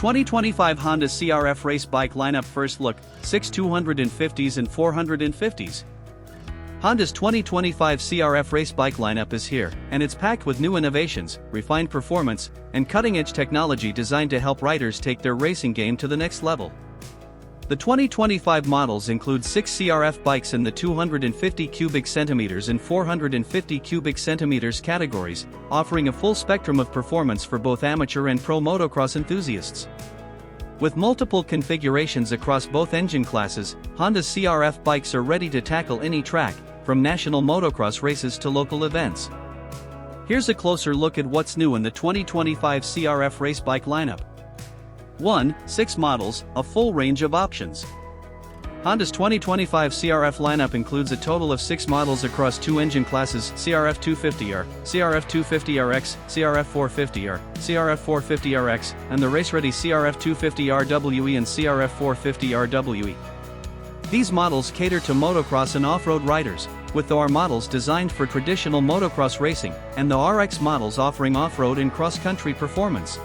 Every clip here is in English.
2025 Honda CRF race bike lineup. First look, 6 250s and 450s. Honda's 2025 CRF race bike lineup is here, and it's packed with new innovations, refined performance, and cutting-edge technology designed to help riders take their racing game to the next level. The 2025 models include 6 CRF bikes in the 250 cubic centimeters and 450 cubic centimeters categories, offering a full spectrum of performance for both amateur and pro motocross enthusiasts. With multiple configurations across both engine classes, Honda's CRF bikes are ready to tackle any track, from national motocross races to local events. Here's a closer look at what's new in the 2025 CRF race bike lineup. 1. 6 models, a full range of options. Honda's 2025 CRF lineup includes a total of 6 models across 2 engine classes: CRF 250R, CRF 250RX, CRF 450R, CRF 450RX, and the race-ready CRF 250RWE and CRF 450RWE. These models cater to motocross and off-road riders, with the R models designed for traditional motocross racing, and the RX models offering off-road and cross-country performance.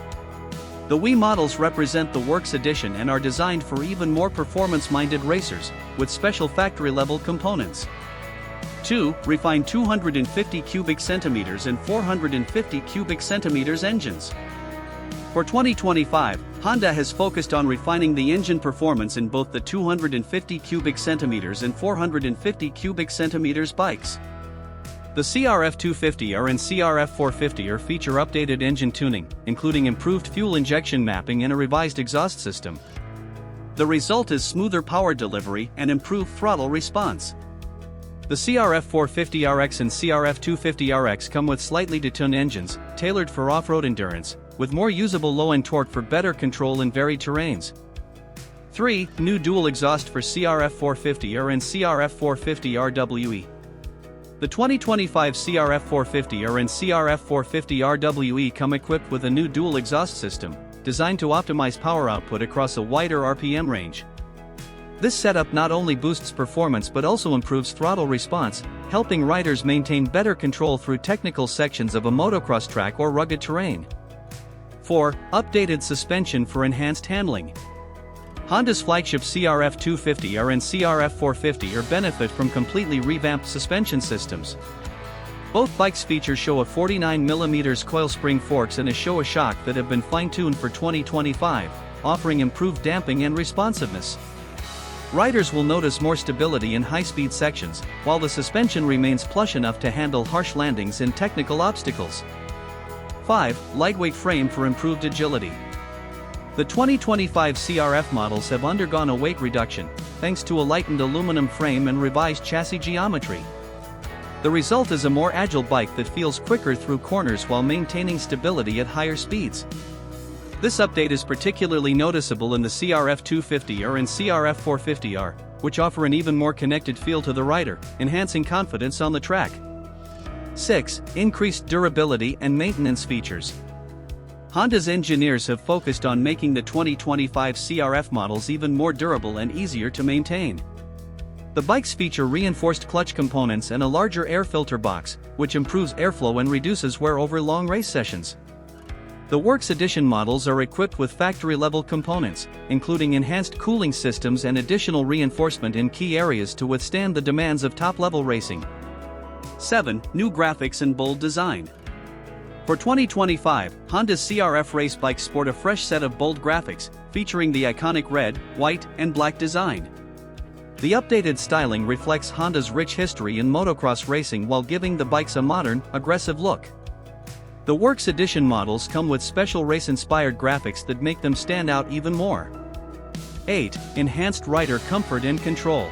The WE models represent the Works Edition and are designed for even more performance-minded racers, with special factory-level components. 2. Refined 250 cubic centimeters and 450 cubic centimeters engines. For 2025, Honda has focused on refining the engine performance in both the 250 cubic centimeters and 450 cubic centimeters bikes. The CRF 250R and CRF 450R feature updated engine tuning, including improved fuel injection mapping and a revised exhaust system. The result is smoother power delivery and improved throttle response. The CRF 450RX and CRF 250RX come with slightly detuned engines, tailored for off-road endurance, with more usable low-end torque for better control in varied terrains. 3. New dual exhaust for CRF 450R and CRF 450RWE. The 2025 CRF 450R and CRF 450RWE come equipped with a new dual exhaust system, designed to optimize power output across a wider RPM range. This setup not only boosts performance but also improves throttle response, helping riders maintain better control through technical sections of a motocross track or rugged terrain. 4. Updated suspension for enhanced handling. Honda's flagship CRF 250R and CRF 450R benefit from completely revamped suspension systems. Both bikes feature Showa 49mm coil spring forks and a Showa shock that have been fine-tuned for 2025, offering improved damping and responsiveness. Riders will notice more stability in high-speed sections, while the suspension remains plush enough to handle harsh landings and technical obstacles. 5. Lightweight frame for improved agility. The 2025 CRF models have undergone a weight reduction, thanks to a lightened aluminum frame and revised chassis geometry. The result is a more agile bike that feels quicker through corners while maintaining stability at higher speeds. This update is particularly noticeable in the CRF 250R and CRF 450R, which offer an even more connected feel to the rider, enhancing confidence on the track. 6. Increased durability and maintenance features. Honda's engineers have focused on making the 2025 CRF models even more durable and easier to maintain. The bikes feature reinforced clutch components and a larger air filter box, which improves airflow and reduces wear over long race sessions. The Works Edition models are equipped with factory-level components, including enhanced cooling systems and additional reinforcement in key areas to withstand the demands of top-level racing. 7. New graphics and bold design. For 2025, Honda's CRF race bikes sport a fresh set of bold graphics, featuring the iconic red, white, and black design. The updated styling reflects Honda's rich history in motocross racing while giving the bikes a modern, aggressive look. The Works Edition models come with special race-inspired graphics that make them stand out even more. 8. Enhanced rider comfort and control.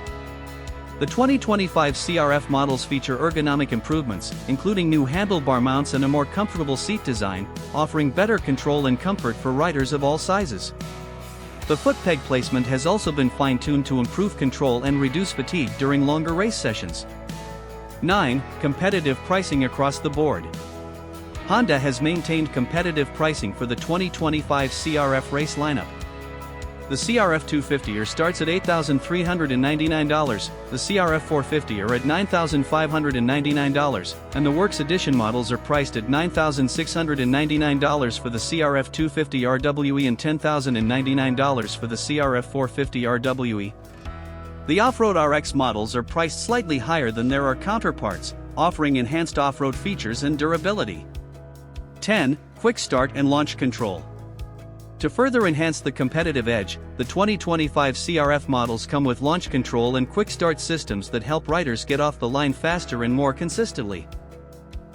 The 2025 CRF models feature ergonomic improvements, including new handlebar mounts and a more comfortable seat design, offering better control and comfort for riders of all sizes. The foot peg placement has also been fine-tuned to improve control and reduce fatigue during longer race sessions. 9. Competitive pricing across the board. Honda has maintained competitive pricing for the 2025 CRF race lineup. The CRF 250R starts at $8,399, the CRF 450R at $9,599, and the Works Edition models are priced at $9,699 for the CRF 250RWE and $10,099 for the CRF 450RWE. The Off-Road RX models are priced slightly higher than their counterparts, offering enhanced off-road features and durability. 10. Quick Start and Launch Control. To further enhance the competitive edge, the 2025 CRF models come with launch control and quick start systems that help riders get off the line faster and more consistently.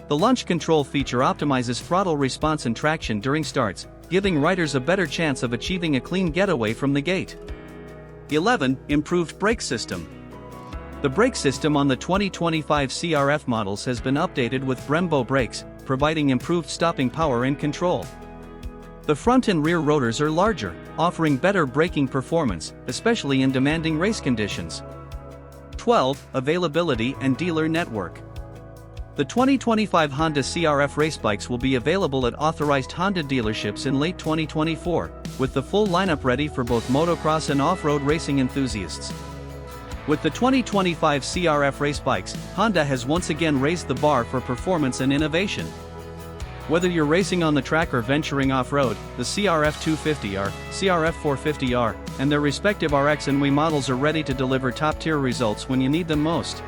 The launch control feature optimizes throttle response and traction during starts, giving riders a better chance of achieving a clean getaway from the gate. 11. Improved brake system. The brake system on the 2025 CRF models has been updated with Brembo brakes, providing improved stopping power and control. The front and rear rotors are larger, offering better braking performance, especially in demanding race conditions. 12. Availability and dealer network. The 2025 Honda CRF race bikes will be available at authorized Honda dealerships in late 2024, with the full lineup ready for both motocross and off-road racing enthusiasts. With the 2025 CRF race bikes, Honda has once again raised the bar for performance and innovation. Whether you're racing on the track or venturing off-road, the CRF 250R, CRF 450R, and their respective RX and WE models are ready to deliver top-tier results when you need them most.